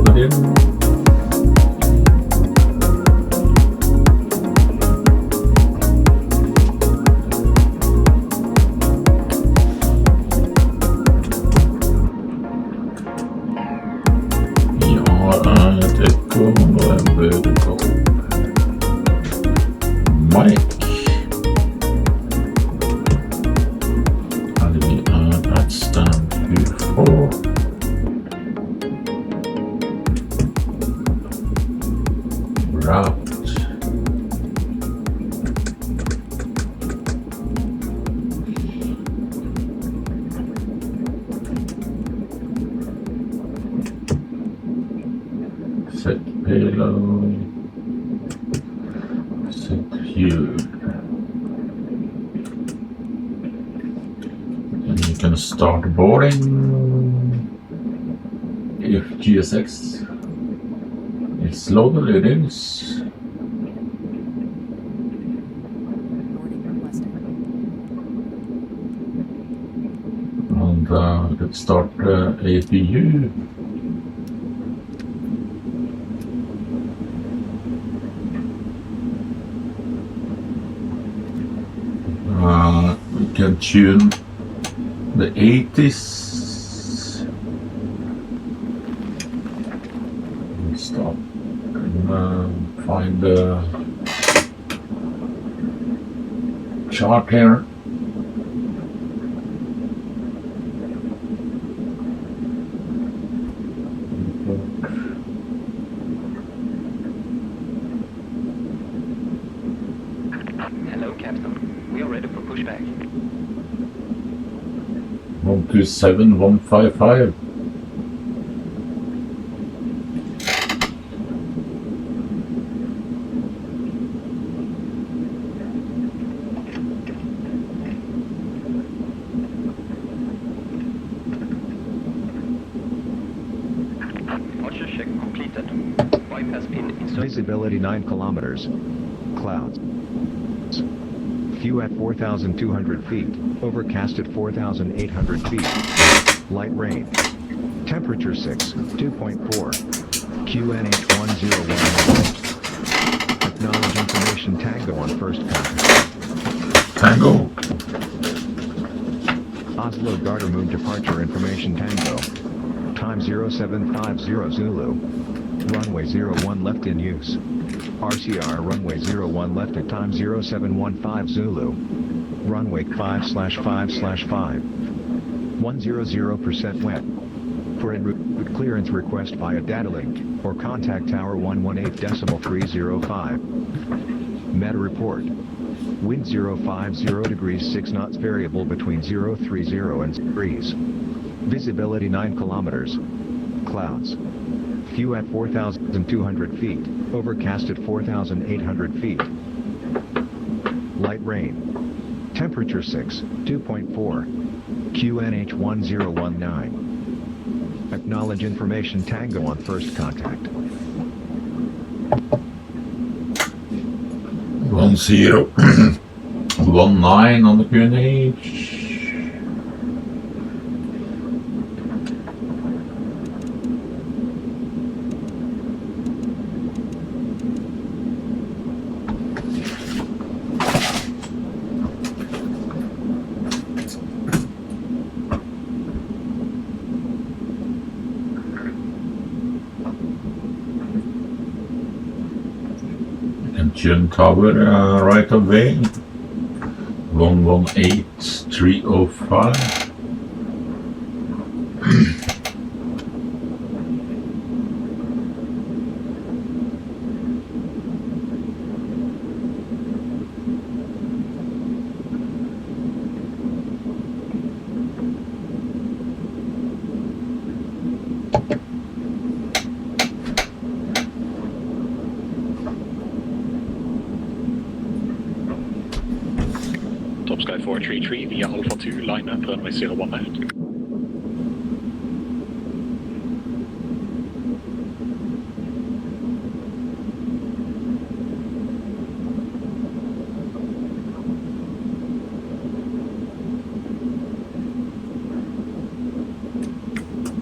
logger in. Set payload, set fuel, and you can start boarding if GSX is loaded. It is. And let's start APU. We can tune the 80s. Stop and find the chart here. Hello, Captain. We are ready for pushback. 127155. Archer check completed. Wipe has been inserted. Visibility 9 kilometers. Clouds. Few at 4,200 feet. Overcast at 4,800 feet. Light rain. Temperature 6, 2.4. QNH1011. Acknowledge information Tango on first contact. Tango. Oslo Gardermoeni departure information Tango. Time 0750 Zulu. Runway 01 left in use. RCR runway 01 left at time 0715 Zulu. Runway 5/5/5. 100% wet. For en route clearance request via data link, or contact tower 118.305. Meta report. Wind 050 degrees 6 knots variable between 030 and 6 degrees. Visibility 9 kilometers. Clouds. Few at 4,200 feet. Overcast at 4,800 feet. Light rain. Temperature 6, 2.4. QNH1019. Acknowledge information Tango on first contact. 1019 on the QNH. Tune tower right away. 118305. Top Sky 433 via Alpha 2, line up runway 01 left.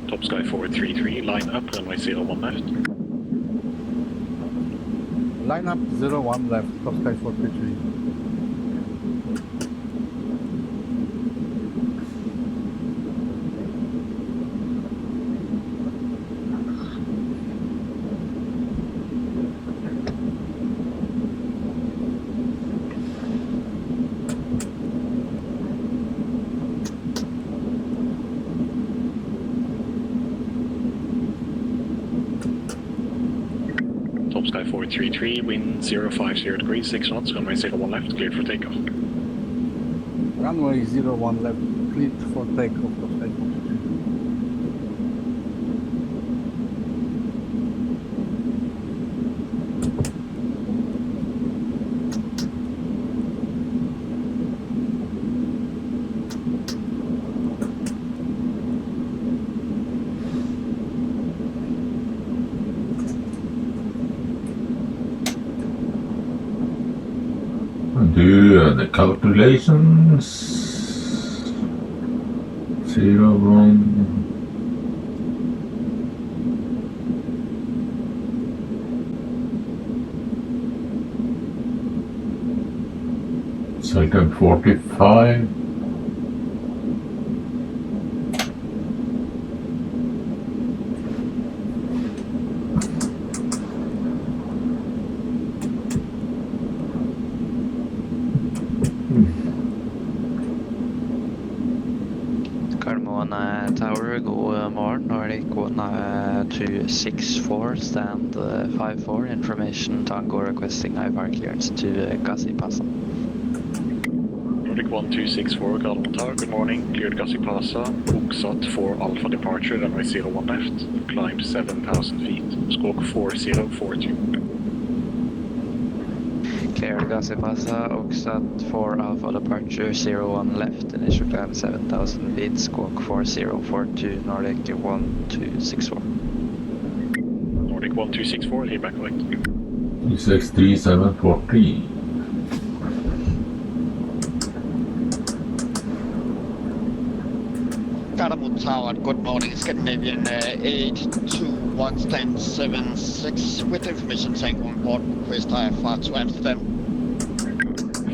Top Sky Sky 433, line up, runway 01 left. Line up 01 left, Top Sky 433. Top Sky 433, wind 050 degrees, 6 knots, runway 01 left, cleared for takeoff. Runway 01 left, cleared for takeoff, Top Sky 433. Do the calculations. 01. Second 45. Gardermoeni Tower, god morgen. Nordic 1264, stand 54, information Tango requesting IVAR clearance to Gassipasa. Nordic 1264, Gardermoeni Tower, good morning, cleared Gassipasa, Oxat 4 Alpha departure, runway 01 left, climb 7,000 feet, squawk 4042. Clear Gassipasa, Oxat 4 Alpha departure, 01 left, initial climb 7,000 feet, squawk 4042, Nordic 1264. Nordic 1264, lead back right. 263740. Gardermoeni Tower, good morning, Scandinavian 821 stand 76 with information tank on board, request IFR to Amsterdam.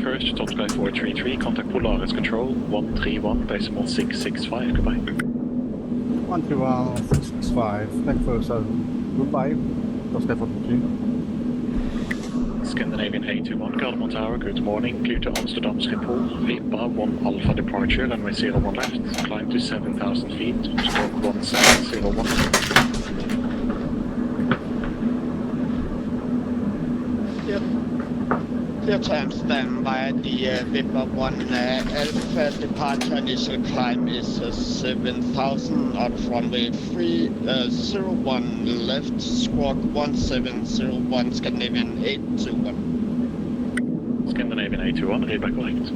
First, Top Sky 433, contact Polaris Control, 131.665, goodbye. 131.665, thank you sir. Goodbye, Top Sky 433. Scandinavian 821, Gardermoeni Tower, good morning, clear to Amsterdam Schiphol, Vipa 1 Alpha departure, runway 01 left, climb to 7,000 feet, stroke 1701. Clear to Amsterdam via the Vipa 1 Alpha departure, initial climb is 7,000 on runway 301 left, squawk 1701, Scandinavian 821. Scandinavian 821, lead back right.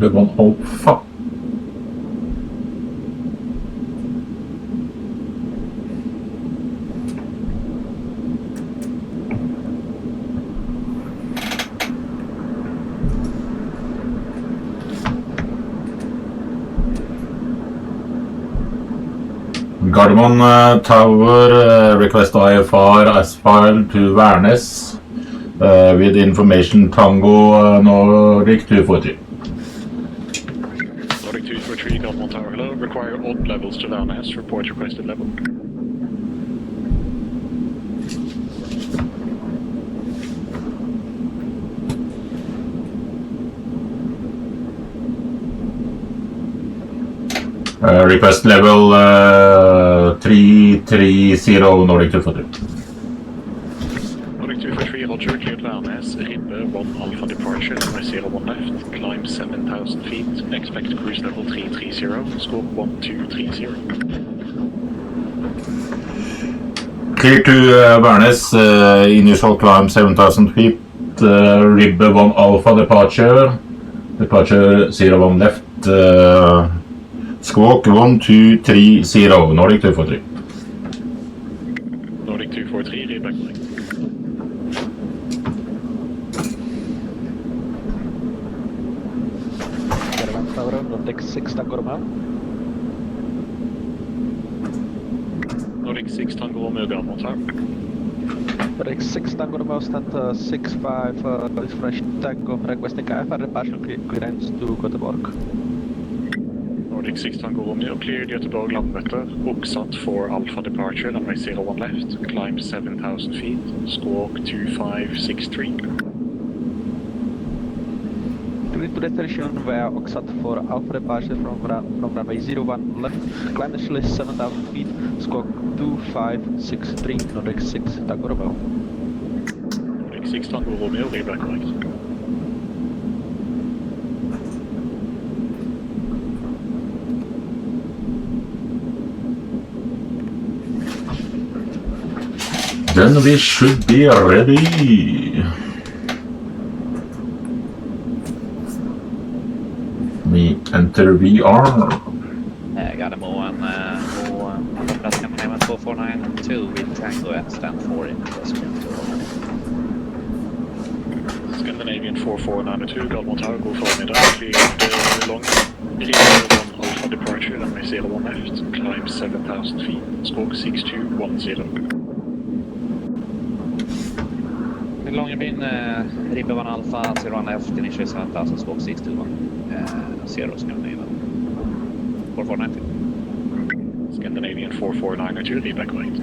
Ribbon Alpha. Gardermoeni Tower, request IFR asphalt to Værnes with information Tango Nordic 240. Nordic 243, Gardermoeni Tower, hello, require odd levels to Værnes, report requested level. Request level 330 Nordic 240. Nordic 243, Roger, cleared Værnes, Ribbe 1 Alpha departure, runway 01 left, climb 7,000 feet, expect cruise level 330, squawk 1230. clear to Værnes, initial climb 7,000 feet, Rib 1 Alpha departure 01 left, squawk 1230, Nordic 243. Nordic 243, read back right. Gardermoeni Tower, Nordic 6 Tango Romeo. Nordic 6 Tango Romeo, Gardermoeni Tower. Nordic 6 Tango Romeo, stand 6-5, fresh Tango, requesting IFR partial clearance to Göteborg. Nordic 6 Tango Romeo, cleared Göteborg Landvetter, Oxat 4 Alpha departure, runway 01 left, climb 7,000 feet, squawk 2563. To destination via Oxat for Alpha departure from runway 01 left, climb initially 7,000 feet, squawk 2563, Nordic 6 Tango Romeo. Nordic 6 Tango Romeo, read back right. Then we should be ready. We enter VR. Gardermoen på Scandinavian 2492 with Tango at stand 4 in Scandinavian 4492, Gardermoen Tower, go for middag, cleared long, cleared 1 Alpha departure, runway 01 left, climb 7,000 feet, squawk 6210. Longyearbyen, Rib 1 Alpha, 01 left, initially 7,000, squawk 621, 0 Scandinavian 4492. Scandinavian 4492, read back right.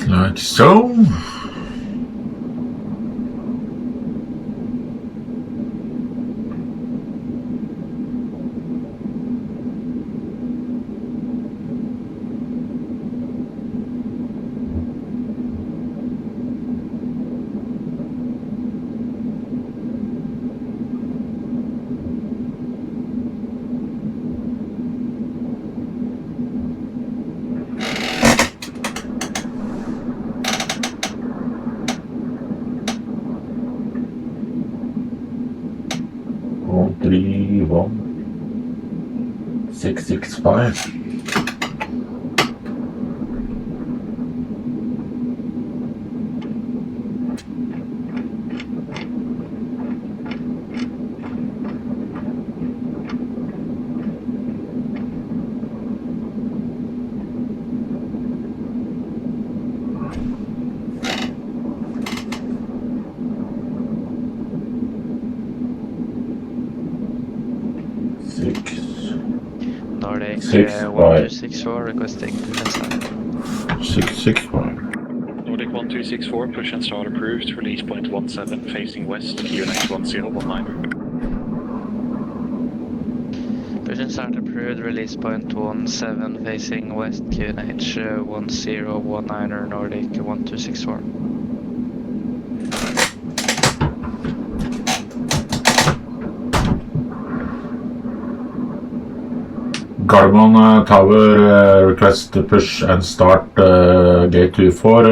Like so. Oh, 31665. Nordic 1264 requesting clearance. 665. Nordic 1264, push and start approved, release point 17, facing west, QNH 1019. Push and start approved, release point 17 facing west, QNH 1019, Nordic 1264. Gardermoen Tower, request to push and start gate 24,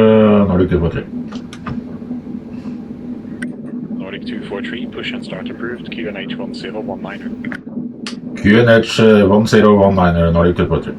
Nordic 243. Nordic 243, push and start approved, QNH 1019. QNH 1019 Nordic 243.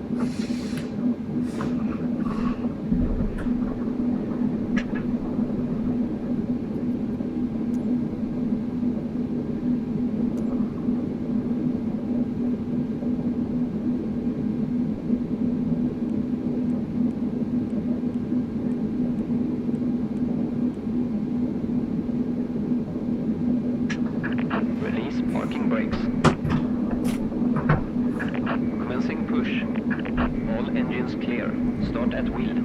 Release parking brakes. Commencing push. All engines clear. Start at wheel.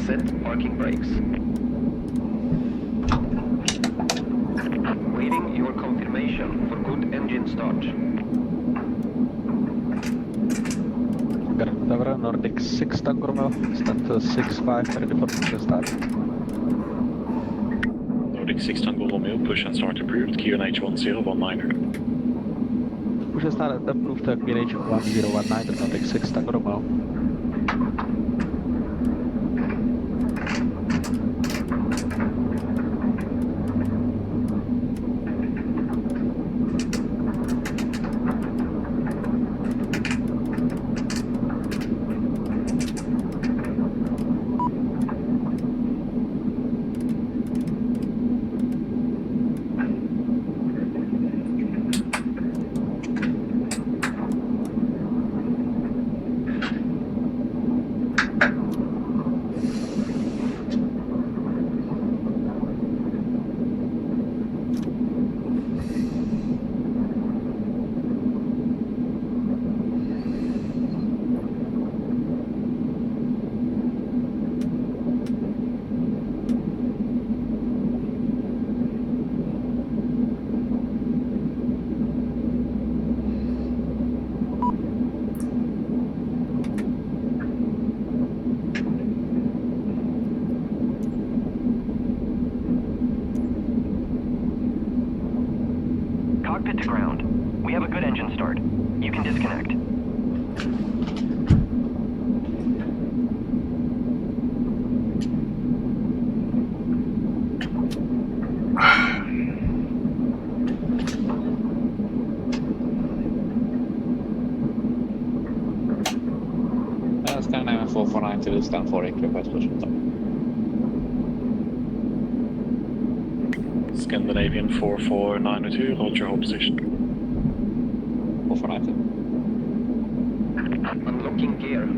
Set parking brakes. Waiting your confirmation for good engine start. Gardermoeni Nordic 6 Tango Romeo, stand to 6-5, ready for push and start. Nordic 6 Tango Romeo, push and start approved. QNH 1019. Push and start approved QNH 1019 Nordic 6 Tango Romeo. Cockpit to ground. We have a good engine start. You can disconnect. Scandinavian 449 to stand for request push. Scandinavian 4492, hold your hold position. 449. Unlocking gear.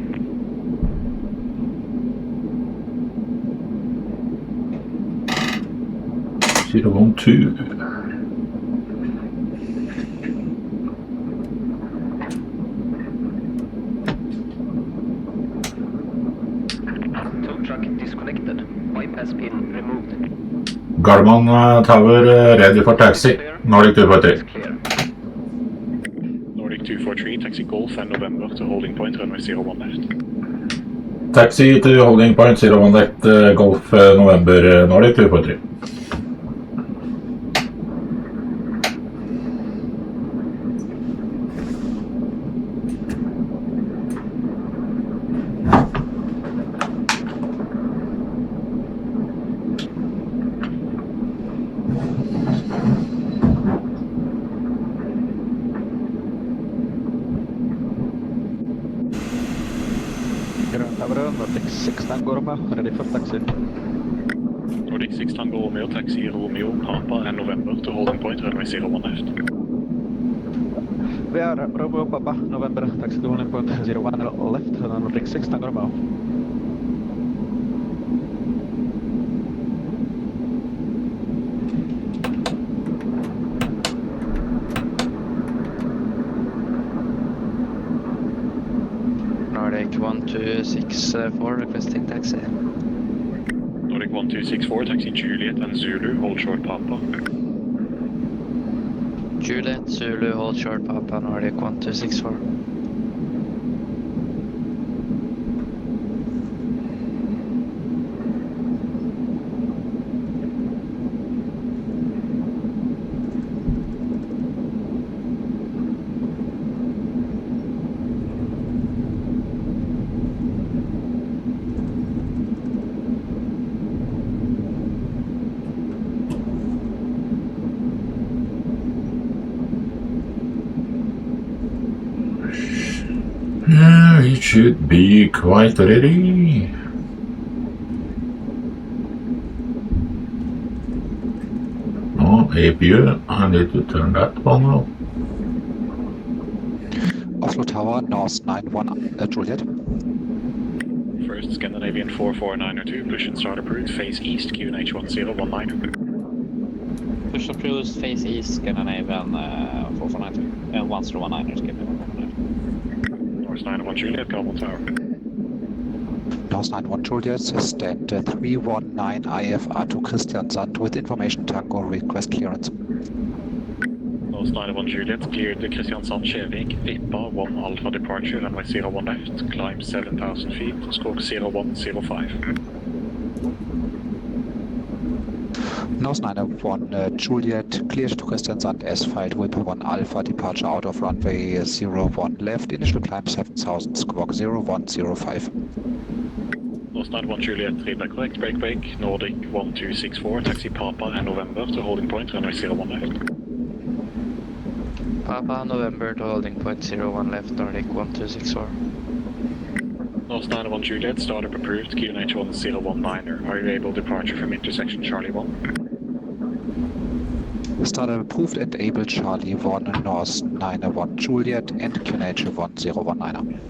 Zero 1 2. Tow truck disconnected. Bypass pin removed. Gardermoen Tower ready for taxi. Nordic 243. Clear. Nordic 243, taxi Golf and November to holding point, runway 01 left. Taxi to holding point 01 left, Golf November Nordic 243. Gardermoeni Nordic 6 Tango Romeo, ready for taxi. Nordic 6 Tango Romeo, taxi Romeo, Papa and November to holding point, runway 01 left. We are Romeo Papa, November, taxi to holding point 01 left, Nordic 6 Tango Romeo. Nordic 1264 requesting taxi. Nordic 1264, taxi Juliet and Zulu, hold short Papa. Juliet, Zulu, hold short, Papa, Nordic 1264. Yeah, it should be quite ready. Oh, APU, I need to turn that one off. Oslo Tower, North 91 Juliet. First Scandinavian 44902, push and start approved, face east, QNH 1019. Push approved, face east, Scandinavian 4492. 1019, skip it. North 91 Juliet, Gardermoen Tower. North 91 Juliet, stand 319 IFR to Christian Sand with information Tango, request clearance. North 91 Juliet, cleared the Christian Sand Kjevik, Vippa 1 Alpha departure, runway 01 left, climb 7,000 feet, stroke 0105. North 91 Juliet, cleared to Christian Sand as filed, Whipper 1 Alpha, departure out of runway 01 left, initial climb 7,000, squawk 0105. North 91 Juliet, readback correct, break, Nordic 1264, taxi Papa and November to holding point, runway 01 left. Papa, November to holding point 01 left, Nordic 1264. North 91 Juliet, startup approved, QNH 1019er. Are you able departure from intersection Charlie 1? Startup approved and able Charlie 1 North 91 Juliet and QNH 1019er.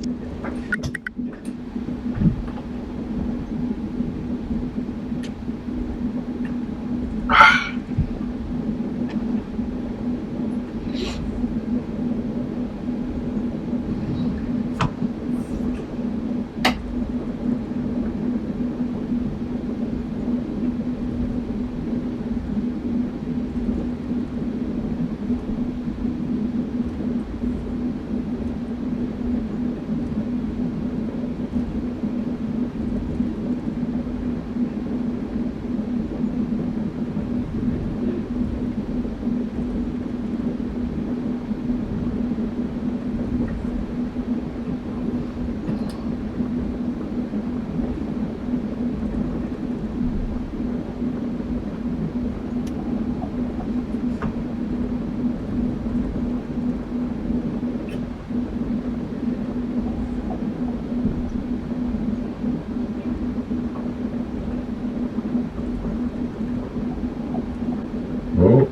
Oh.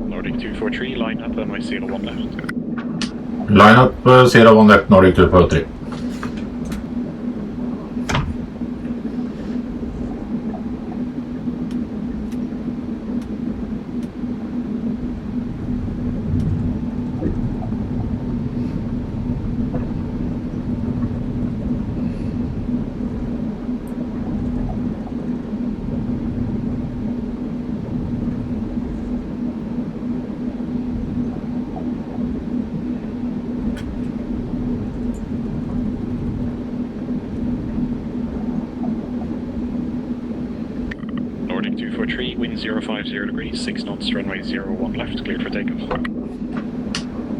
Nordic 243, line up, runway 01 left. Line up 01 left, Nordic 243. Nordic 243, wind 050 degrees, 6 knots, runway 01 left, cleared for takeoff.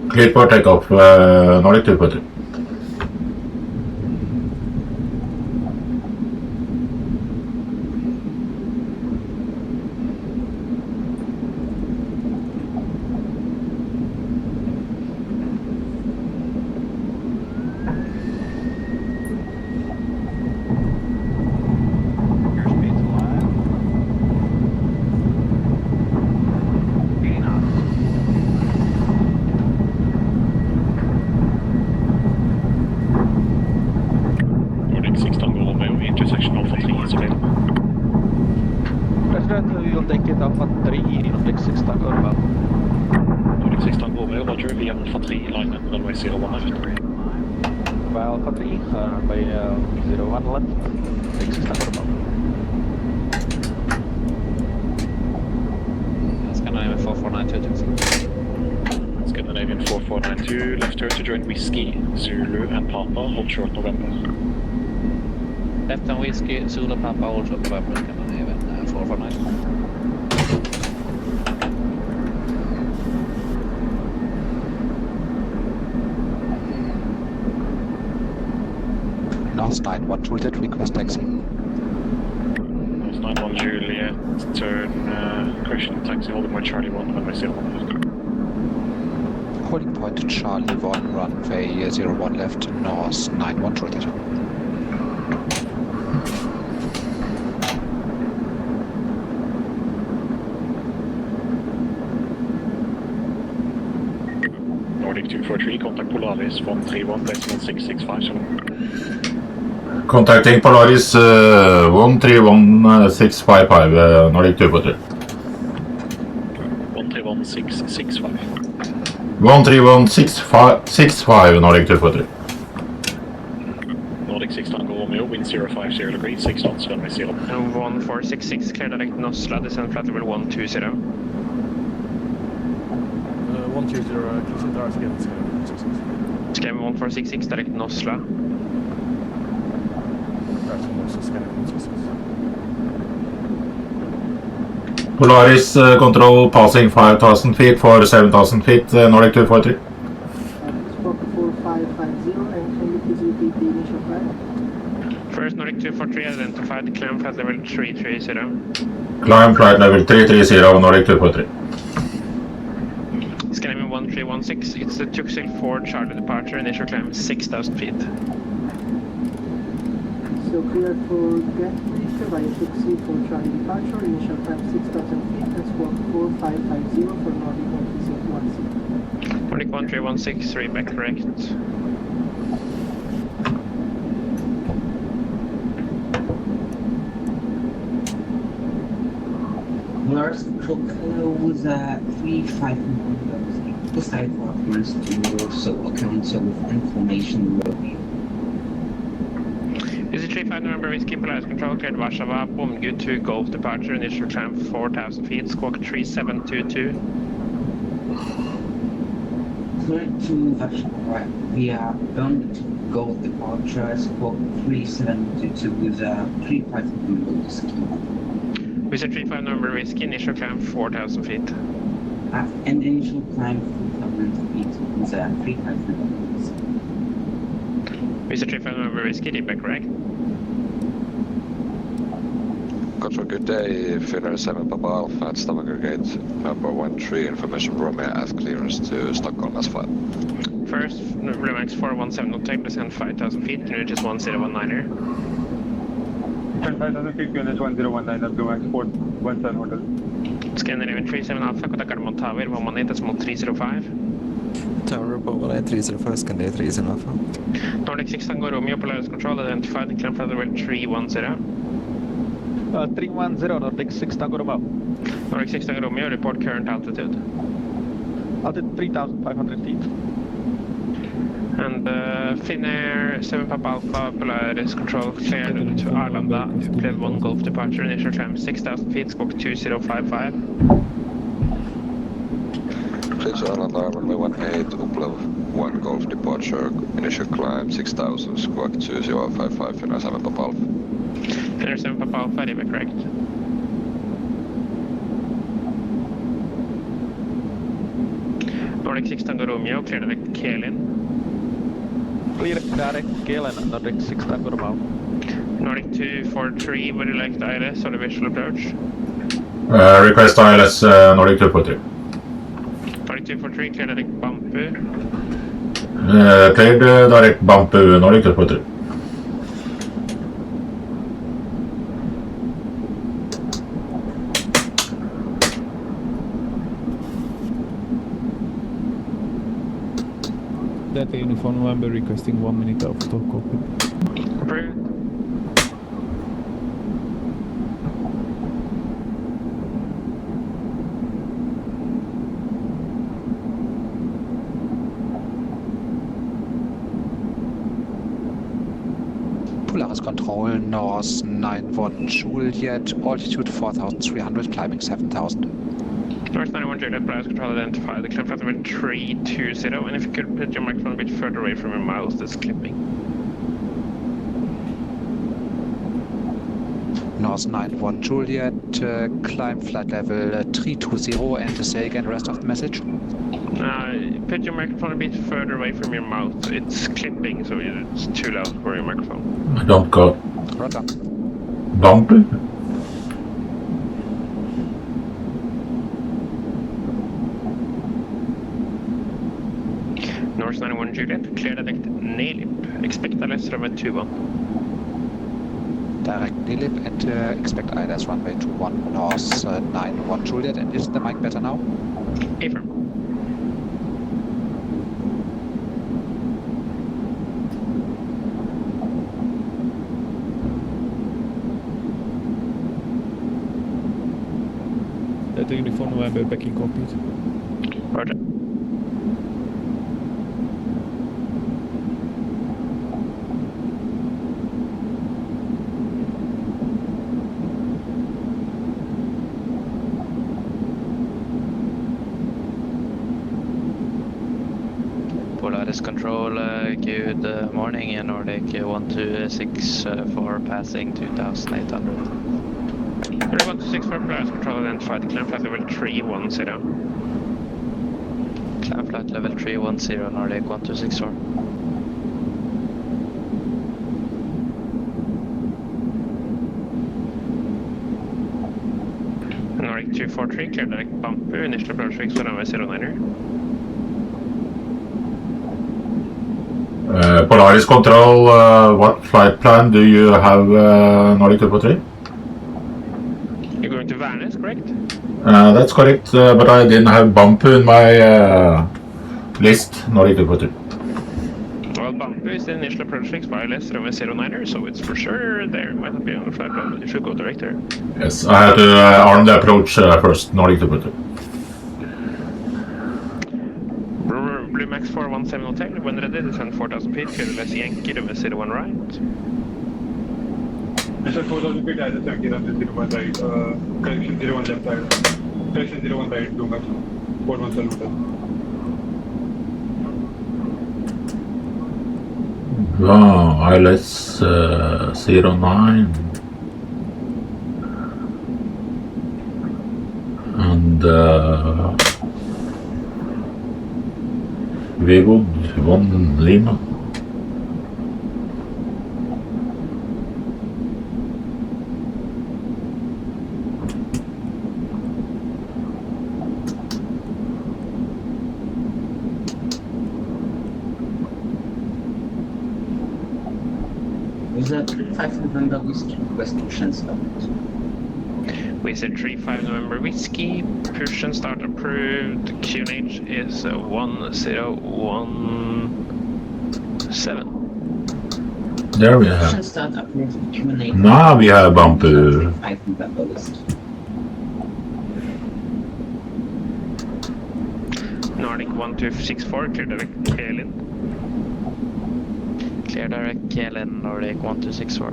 Clear for takeoff, Nordic 243. Airspeed's alive. 80 knots. Nordic 6 Tango Romeo, intersection Alpha 3 is available. President, we will take it Alpha 3, Nordic 6 Tango Romeo. Romeo, Roger, vi har infantry line runway 01 left. By Alpha 3, runway 01 left, take 6 Tango Romeo. Scandinavian 4492 taxi. Scandinavian 4492, left turn to join Whiskey, Zulu and Papa, hold short November. Left and Whiskey, Zulu Papa, hold short November, Scandinavian 4492. North 91 Juliet, request taxi. North 91 Juliet, turn Christian taxi, holding by Charlie 1, runway 01 left. Holding point Charlie 1, runway 01 left, North 91 Juliet. Nordic 243, contact Polaris 131.665. Contacting Polaris 131.655, Nordic 243. 131.665. 131.655, Nordic 243. Nordic 6 Tango Romeo, wind 050 degrees, 6 knots, runway 0. And 1466, clear direct Nosla, descend flight level 120. 120, closing tires again. Scam 1466, direct Nosla. Polaris control passing 5,000 feet for 7,000 feet, Nordic 243. Squawk 4550, and can you please repeat the initial flight? First Nordic 243 identified, climb flight level 330. Climb flight level 330, Nordic 243. Scandinavian 1316, it's the Tuxil 4 Charlie departure, initial climb 6,000 feet. So clear for Gatwick via Tuxil for Charlie departure, initial climb 6,000 feet, and squawk 4550 for Nordic 1316. Nordic 1316, reback correct. Lars Crook was 3500 beside Partners to also accounts of information review. This is 35 November Whiskey, Polaris Control, cleared Warszawa, Bomgud to Golf departure, initial climb 4,000 feet, squawk 3722. Clear to Warszawa via Bond to Golf departure, squawk 3722 with 3,500 whiskey. This is 35 November Whiskey, initial climb 4,000 feet. And initial climb 4,000 feet with 3,500 whiskey. Mr. 35 November Whiskey, reback correct. Control, good day. Finnair 7 Papa Alpha at Stavanger Gate, number 13, information Romeo as clearance to Stockholm as file. First, Romex 417 Hotel, descend 5,000 feet, can you just 1019er? 5,000 feet, unit 1019 at Romex 417 Hotel. Scandinavian 37 Alpha, contact Gardermoen Tower, 118 decimal 305. Tower Bola 305, Scandinavian 37 Alpha. Nordic 6 Tango Romeo, Polaris Control, identified, climb flight level 310. 310, Nordic 6 Tango Romeo. Nordic 6 Tango Romeo, report current altitude. Altitude 3,500 feet. And Finnair 7 Papa Alpha, Polaris Control, cleared to Arlanda, cleared 1 Golf departure, initial climb 6,000 feet, squawk 2055. Please Arlanda, runway 18, Uplev 1 Golf departure, initial climb 6,000, squawk 2055, Finnair 7 Papa Alpha. Finnair 7 Papa Alpha, reback correct. Nordic 6 Tango Romeo, clear direct Kelin. Clear direct Kelin, Nordic 6 Tango Romeo. Nordic 243, would you like the ILS or the visual approach? Request ILS, Nordic 243. Nordic 243, clear direct Bampu. Cleared direct Bampu, Nordic 243. Delta Uniform November requesting 1 minute of talk copy. Approved. Værnes control, North 91 Juliet, altitude 4,300, climbing 7,000. North 91 Juliet, Browse control identified. The climb flight level 320, and if you could put your microphone a bit further away from your mouth, that's clipping. North 91 Juliet, climb flight level 320, and say again rest of the message. Put your microphone a bit further away from your mouth. It's clipping, so it's too loud for your microphone. I don't got Roger. bumpy. North 91 Juliet, clear direct NALIP. Expect ILS runway 21. Direct NALIP and expect ILS runway 21 North 91 Juliet. And is the mic better now? Affirm. Delta Uniform November back in cockpit. Roger. Polaris control, good morning, and Nordic 126 for passing 2,800. 126 for Polaris control identified. Climb flight level 310. Climb flight level 310, Nordic 1264. Nordic 243, clear direct bumper, initial approach fix for runway 09er. Polaris control, what flight plan do you have, Nordic 243? You're going to Værnes, correct? That's correct, but I didn't have bumper in my list, Nordic 243. Well, bumper is the initial approach fix for ILS runway 09er, so it's for sure there. Might not be on the flight plan, but you should go direct there. Yes, I had to arm the approach first, Nordic 243. Blue Max 417 Hotel, when ready, descend 4,000 feet, clear LS Yankee, runway 01 right. Descend 4,000 feet, ILS Yankee, runway 01 right, correction 01 left side, correction 01 right, Blue Max 417 Hotel. Wow, ILS 09. And Vewood 1 Lima. With a 35 November whiskey, request push and start. We said 35 November Whiskey, push and start approved. QNH is 1017. There we Push have. and start approved. Q&A. Now we have bumper. 35 November whiskey. Nordic 1264, clear direct Kalin. Clear direct KLN, Nordic 1264.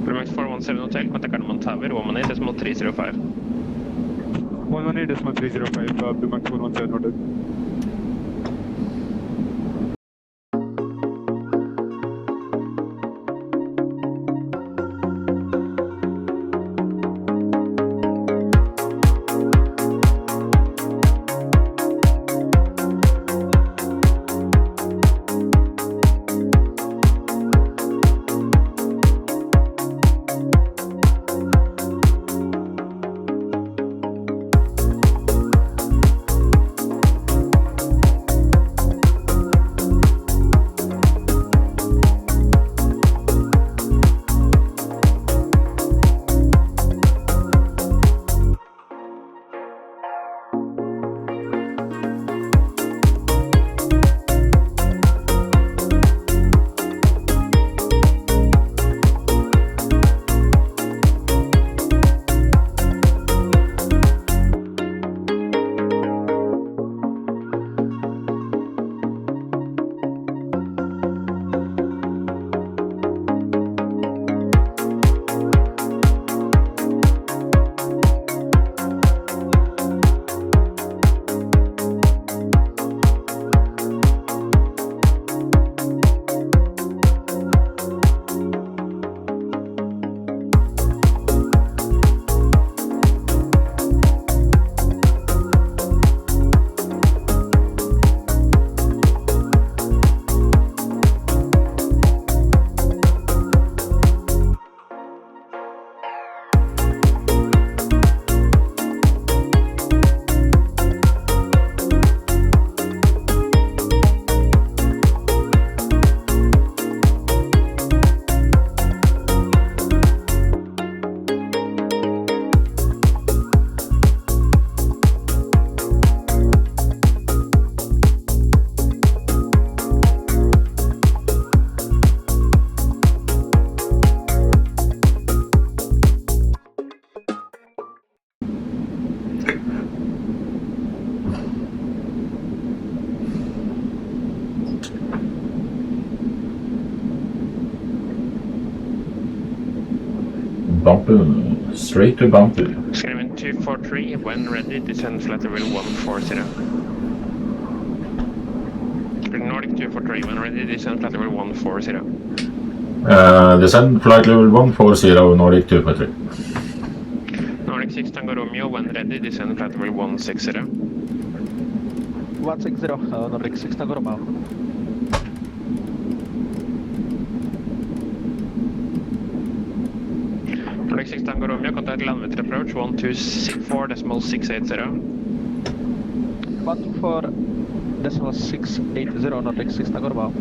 Blue Max 417 Hotel, contact Gardermoen Tower, 118.305. 118.305, Blue Max 117 Hotel. Bumper, straight to bumper. Skriven 243, when ready, descend flight level 140. Nordic 243, when ready, descend flight level 140. Descend flight level 140, Nordic 243. Nordic 6 Tango Romeo, when ready, descend flight level 160. 160, Nordic 6 Tango Romeo. Nordic 6 Tango Romeo, contact landmeter approach 1264.680. 124.680, Nordic 6 Tango Romeo.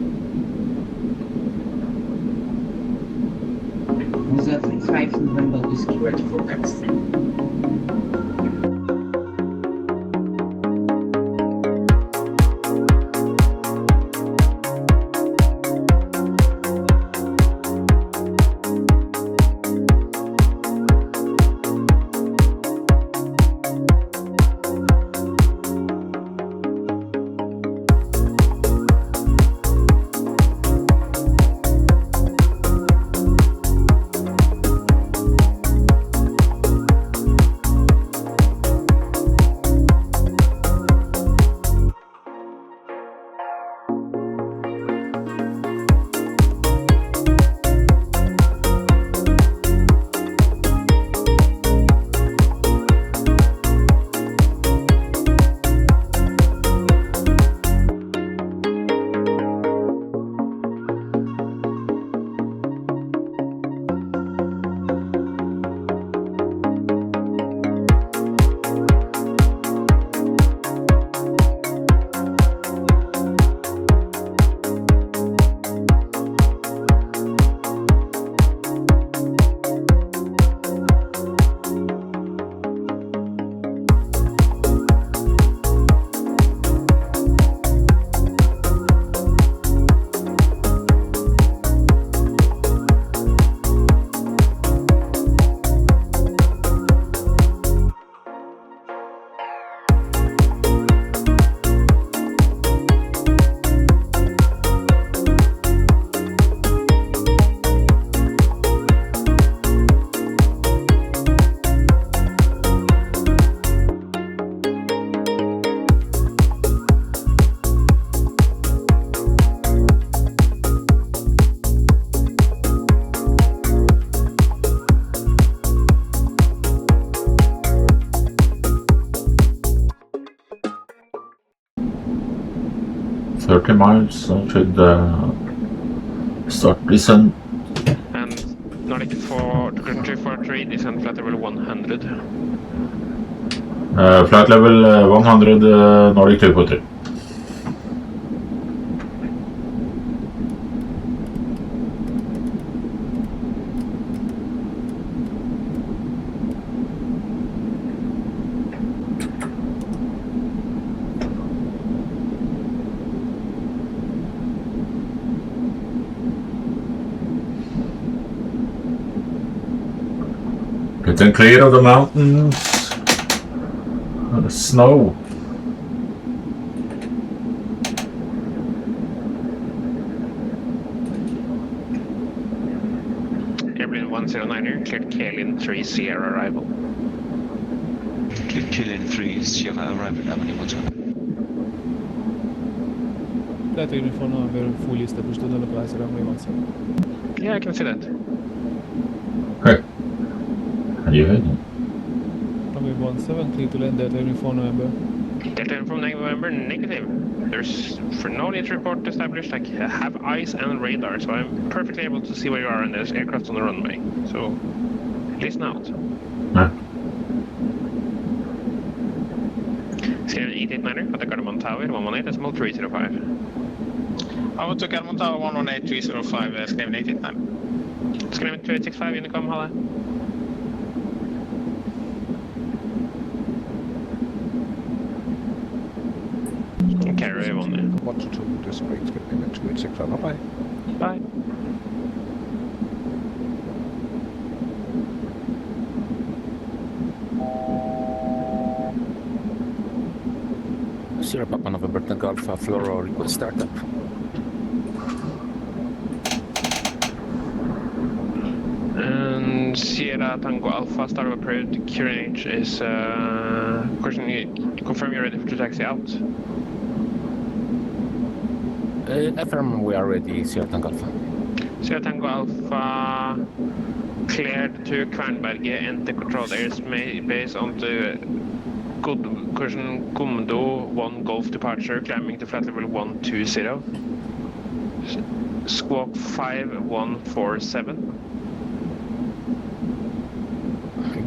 Msfs 5 November Whiskey ready for taxi. miles, so should start descent. And Nordic 243, descend flight level 100. Flight level 100, Nordic 243. Getting clear of the mountains and the snow. Airplane 109er, cleared Kalin 3 Sierra arrival. Cleared Kalin 3 Sierra arrival, Avenue 1. That uniform number full list of the price around 1. Yeah, I can see that. Okay. And you heard them? Runway 17, clear to land Delta uniform November. Delta uniform November, negative. There's for no need to report established, like have eyes and radar, so I'm perfectly able to see where you are and there's aircraft on the runway. So listen out. Yeah. Sierra 889er, got the Gardermoeni Tower 118.305. I want to Gardermoeni Tower 118.305, Skriven 889. Skriven 2865, Unicom, ha det. Carry 1, yeah. 122, this brings me to 2865, bye-bye. Bye. Sierra Papa November Tango Alpha Flora request startup. And Sierra Tango Alpha, start approved. QNH is confirm you're ready to taxi out. Affirm we are ready, Sierra Tango Alpha. Sierra Tango Alpha cleared to Kvernberget, enter controlled airspace onto Kursen Gomdo 1 Golf departure, climbing to flight level 120. Squawk 5147.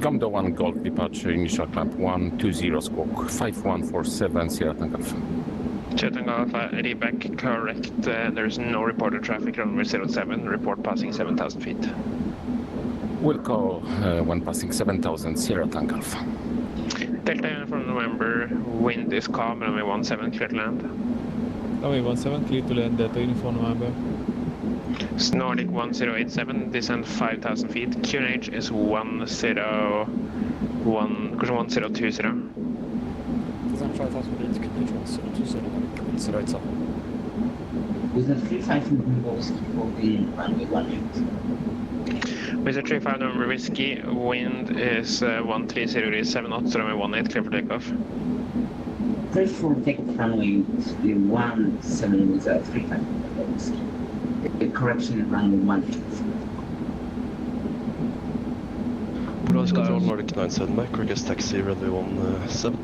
Gomdo 1 Golf departure, initial climb 120, squawk 5147, Sierra Tango Alpha. Sierra Tango Alpha, reback correct. There is no reported traffic, runway 07, report passing 7,000 feet. We'll call when passing 7,000, Sierra Tango Alpha. Delta Uniform November, wind is calm, runway 17, clear to land. Runway 17, clear to land, Delta Uniform November. Nordic 1087, descend 5,000 feet. QNH is 101, cushion 1020. Descend 5,000 feet, QNH 1020, 107. With a 35 November whiskey holding runway 18. With a 35 November whiskey, wind is 130 degrees, 7 knots, runway 18, clear for takeoff. Clear for takeoff runway 17 with a 35 November whiskey. Correction runway 18. Bravo Control, Nordic 97 Mike, request taxi runway 17.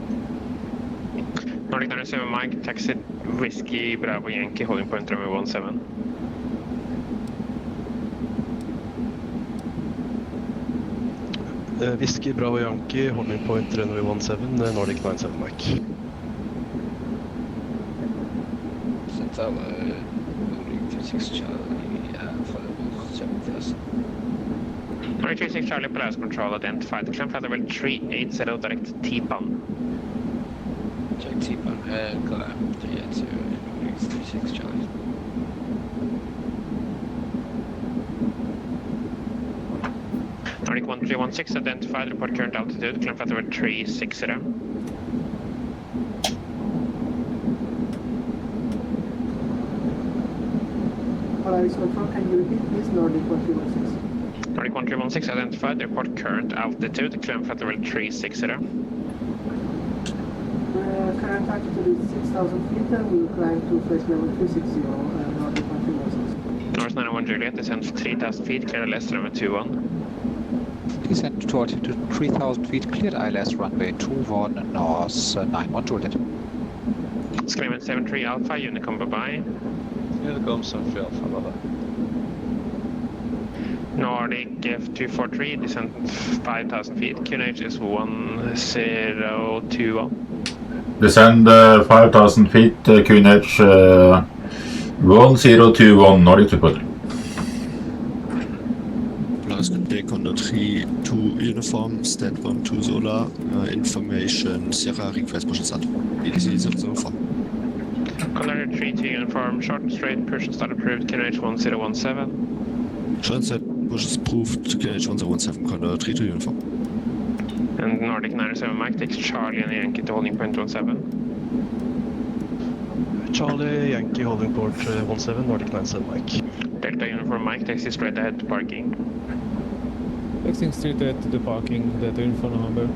Nordic 97 Mike, taxi Whiskey Bravo Yankee, holding point runway 17. Whiskey Bravo Yankee, holding point runway 17, Nordic 97 Mike. Central, moving 26 Charlie, follow 7,000. Nordic 26 Charlie, Polaris Control, identified. Climb flight level 380, direct T-PAN. Check T-PAN, climb 380, moving 36 Charlie. Nordic 1316, identified, report current altitude, climb flight level 360. Polaris Control, can you repeat please? Nordic 1316. Nordic 1316, identified, report current altitude, climb flight level 360. Current altitude is 6,000 feet and we will climb to first level 360, Nordic 1316. North 91 Juliet, descend 3,000 feet, clear less runway 21. Descent to altitude 3,000 feet, cleared ILS runway 21, North 91 Juliet. Screaming 73 Alpha, Unicom bye-bye. Unicom 73 Alpha, bye-bye. Nordic F243, descent 5,000 feet, QNH is 1021. Descend 5,000 feet, QNH 1021, Nordic report. Polaris Contact Condor 3 to Uniform, stand 1 to Solar, information Sierra request push start. EDC 004. Condor 3 to Uniform, short and straight, Persian start approved, QNH 1017. Short and straight push is approved, QNH 1017, Condor 3 to Uniform. And Nordic 97 Mike takes Charlie and Yankee to holding point 17. Charlie, Yankee, holding port 17, Nordic 97 Mike. Delta Uniform Mike takes straight ahead to parking. Taxiing straight ahead to the parking, Delta Uniform November.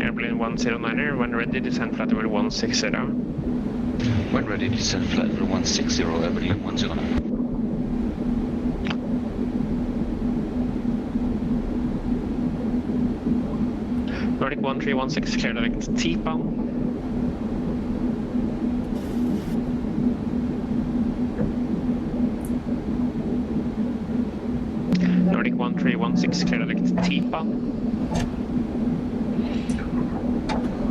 Airplane 109er, when ready, descend flight level 160. When ready, descend flight level 160, Airplane 109. Nordic 1316, clear direct T-PAN. Nordic 1316, clear direct T-PAN.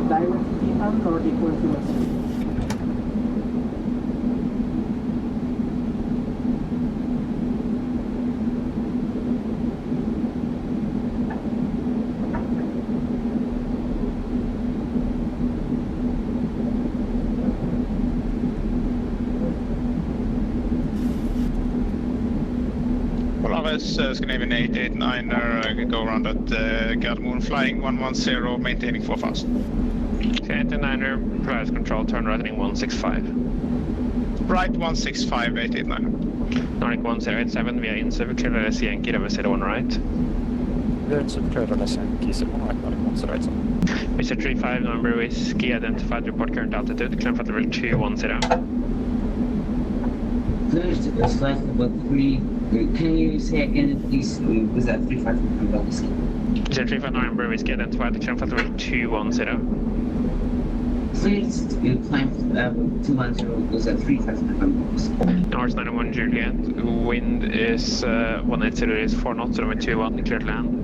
Direct T-PAN, Nordic 1316. Polaris Scandinavian 889er, go around at Gardermoeni, flying 110, maintaining 4 fast. 889er, Polaris Control, turn right heading 165. Right 165,889. Nordic 1087 via Insub, clear LS Yankee, over 01 right. Mr. 35, number whiskey, identified, report current altitude, climb flight level 210. First, flight level 3, can you say again, please, was that 35 November whiskey? Mr. 35, number whiskey, identified, climb flight level 210. First, climb level 210, was that 35 November whiskey? North 91 Juliet, wind is 180 degrees 4 knots, runway 21, clear to land.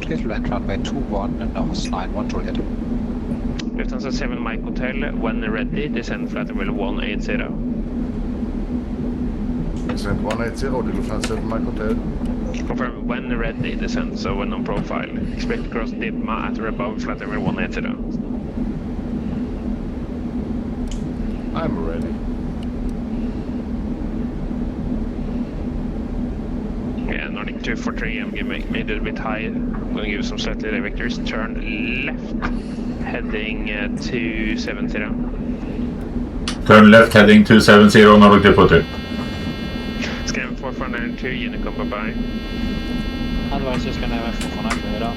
Clear to land runway 21 and North 91 Juliet. Lufthansa 7 Mike Hotel, when ready, descend flight level 180. Descent 180 to Lufthansa 7 Mike Hotel. Confirm when ready, descend, so when on profile. Expect to cross Dibma at or above flight level 180. I'm ready. Yeah, Nordic 243, I'm going to make it a bit high. I'm going to give you some slightly low vectors. Turn left, heading 270. Turn left heading 270, Nordic 243. Scan 4492, Unicom, bye-bye. Advise just gonna have 449 idag.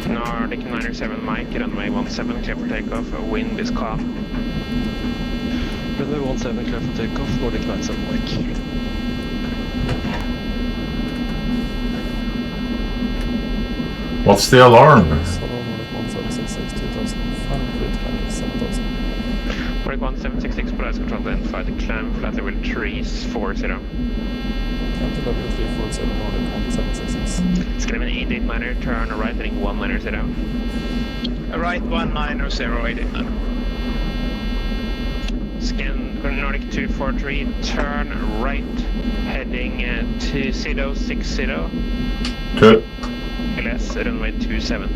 Nordic 907 Mike, runway 17, clear for takeoff, wind is calm. Runway 17, clear for takeoff, Nordic 97 Mike. What's the alarm? Nordic 1766, 2000, final fleet landing 7000. Nordic 1766, price control identified, climb flight level 340. Counter level 340, Nordic 1766. Scriven 889er, turn right heading 190. Right 190,889. Scan Nordic 243, turn right heading 2060. Turn LS runway 27.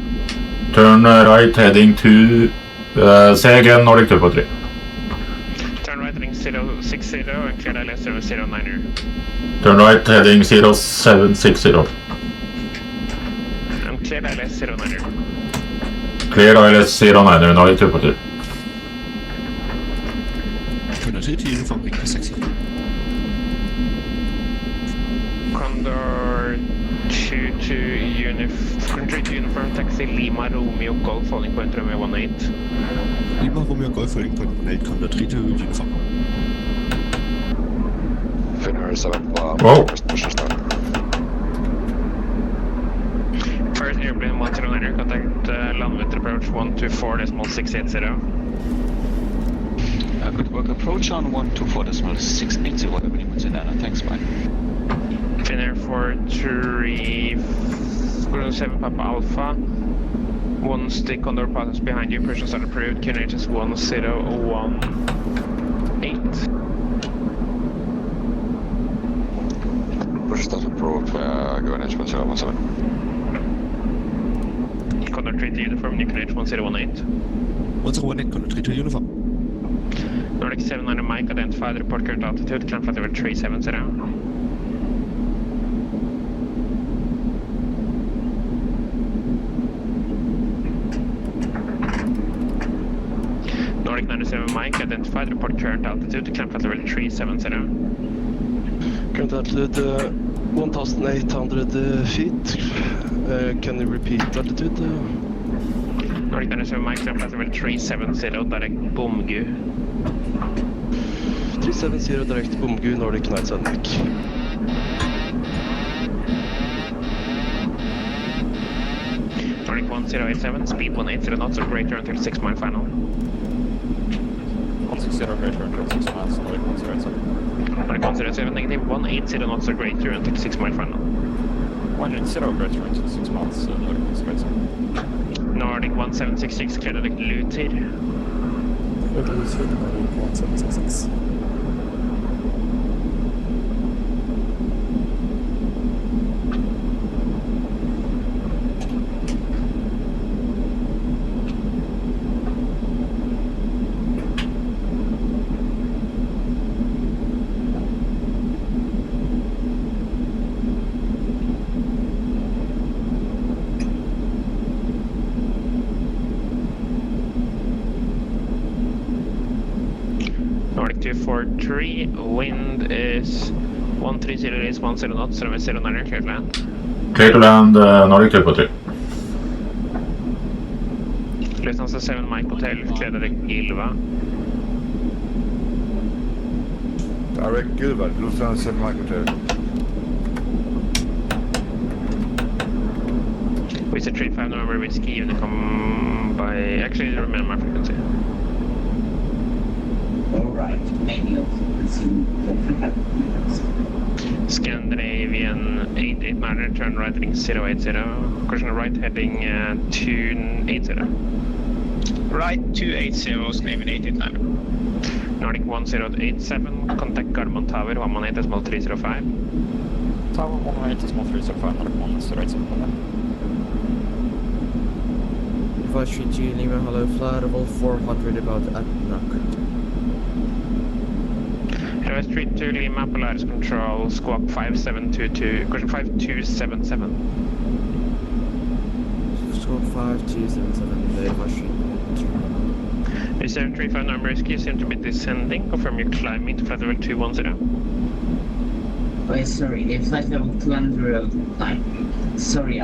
right heading to... say again, Nordic 243. Turn right heading 060 and clear LS runway 09er. Turn right heading 0760. And clear LS 09er. Clear ILS 09, Nordic 243. Condor 3 to uniform request taxi. Condor 2 to uniform taxi Lima Romeo Golf holding point runway 18. Lima Romeo Golf holding point 18, Condor 3 to uniform. Finnair 7 Whoa. push start. First airplane 109er, contact landwind approach 124.680. Good work, approach on 124.680, Avenue Montana, thanks, bye. Finnair 437 Papa Alpha. One stick Condor passes behind you, person start approved, QNH 1018. Push start approved, QNH 1017. Condor 3 to uniform, QNH 1018. 1018, Condor 3 to uniform. Nordic 79 Mike, identified, report current altitude, climb flight level 370. Nordic 97 Mike, identified, report current altitude, climb flight level 370. Current altitude 1800 feet. Can you repeat altitude? Nordic 97 Mike, climb flight level 370, direct Bomgu. 370 direct Bomgu, Nordic 97 Mike. Nordic 1087, speed 180 knots or greater until 6 mile final. 160 greater until 6 miles, Nordic 107. Nordic 107, negative 180 knots or greater until 6 mile final. 180 greater until 6 miles, Nordic 107. Nordic 1766, clear direct Lucid. Lucid, Nordic 1766. 243, wind is 130 degrees, 10 knots, runway 09, clear to land. Clear to land, Nordic 243. Lufthansa 7 Mike Hotel, clear direct Gilva. Direct Gilva, Lufthansa 7 Mike Hotel. Visit 35 November Whiskey, Unicom by... Actually, remember my frequency. Alright, maybe I'll see Scandinavian 88 Mariner, turn right heading 080. Correction right heading 280. Right 280, Scandinavian 88 Mariner. Nordic 1087, contact Gardermoen Tower, 118.305. Tower 118.305, Nordic 1087. Advice 3G Lima, hello, flight level 400 about at knock. Advice 32 Lima, Polaris Control, squawk 5722, question 5277. Squawk 5277, the advice 3. Is 735 number risky, seem to be descending, confirm you're climbing to flight level 210. Oh, sorry, the flight level 209. Sorry.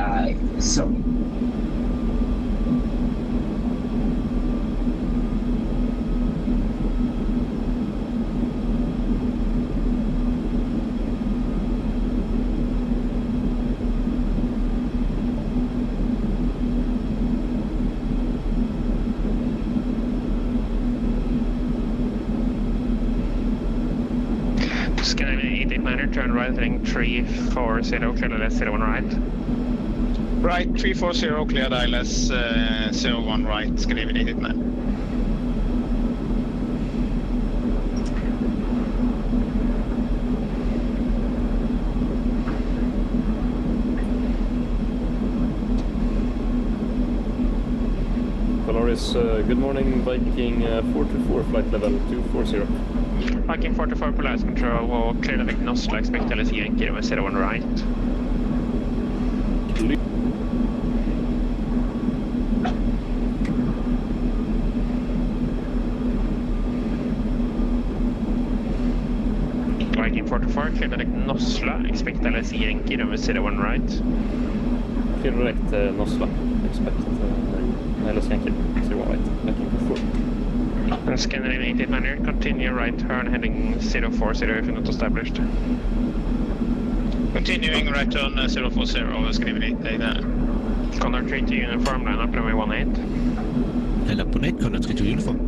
Scandinavian 88 Manor, turn right heading 340, clear to left 01 right. Right 340, clear ILS 01 right, Scandinavian 88 Manor. Polaris, good morning, Viking 424, flight level 240. Viking 44, Polaris Control, will clear direct Nostra, expect LS Yankee, runway 01 right. Viking 44, clear direct Nostra, expect LS Yankee, runway 01 right. Clear direct Nostra, expect LS Yankee, 01 right, Viking 44. Scandinavian 88 Manor, continue right turn heading 040 if you're not established. Continuing right turn 040, Scandinavian 88 Manor. Condor 3 to uniform, line up runway 18. Line up on 8, Condor 3 to uniform.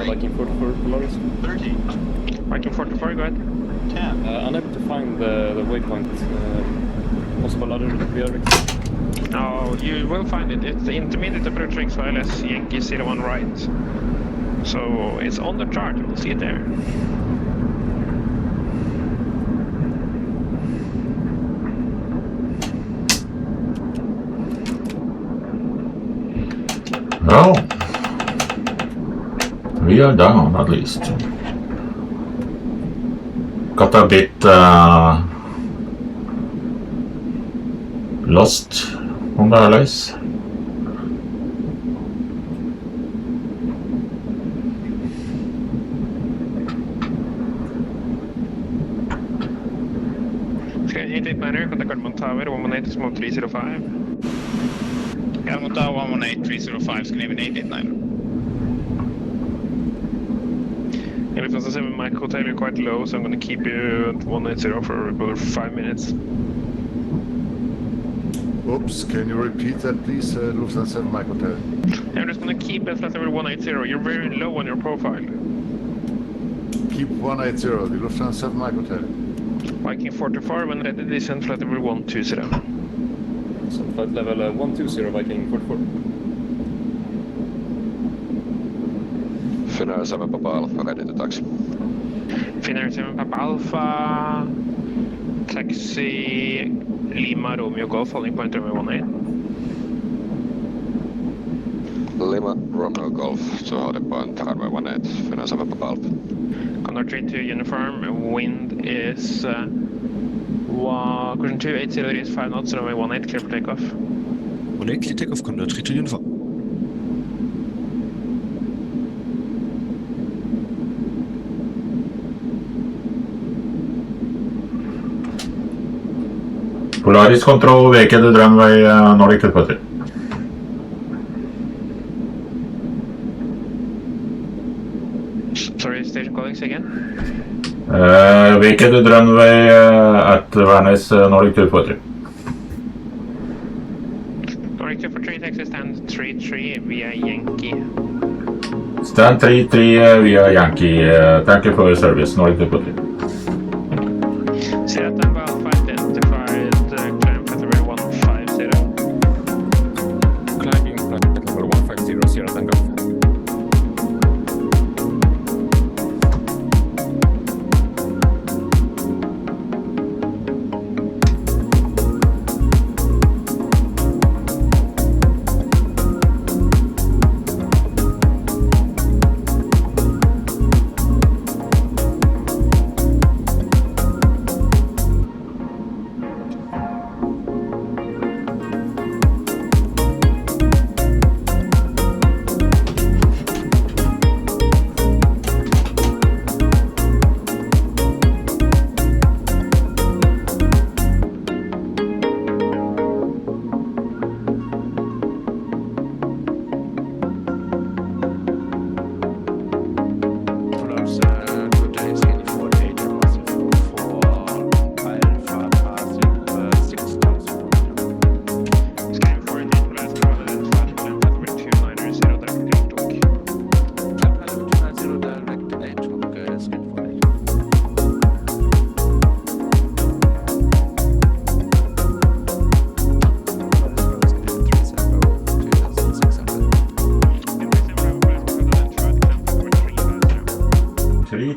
Viking 44, Polaris. 30. Viking 44, go ahead. 10. Unable to find the waypoint. Possible other VRX. No, you will find it. It's the intermediate approach rings for LS Yankee 01 right. So it's on the chart, you will see it there. Well, we are down at least. Got a bit lost on the allies. Scandinavian 88 Manor, contact Gardermoen Tower, 118.305. Gardermoen Tower 118.305, Scandinavian 88 Manor. Lufthansa 7 Mike Hotel, you're quite low, so I'm going to keep you at 180 for about 5 minutes. Oops, can you repeat that please, Lufthansa 7 Mike Hotel? I'm just gonna keep it flight level 180. You're very low on your profile. Keep 180, the Lufthansa 7 Mike Hotel. Viking 44, when ready, descend flight level 120. So flight level 120, Viking 44. Finnair 7 Papa Alpha, ready to taxi. Finnair 7 Papa Alpha, taxi Lima Romeo Golf, holding point runway 18. Lima Romeo Golf, so holding point runway 18, Finnair 7 Papa Alpha. Condor 32 uniform, wind is cruising 280 degrees 5 knots, runway 18, clear for takeoff. 18, clear takeoff, Condor 32 uniform. Polaris control, vacated runway Nordic 240. Sorry, station colleagues again? Vacated runway at Værnes Nordic 240. Nordic 243, taxi stand 33 via Yankee. Stand 33 via Yankee. Thank you for your service, Nordic 240. Sierra Alpha identified, climb flight level 150. Climbing flight level 150, Sierra Tango.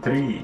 Three.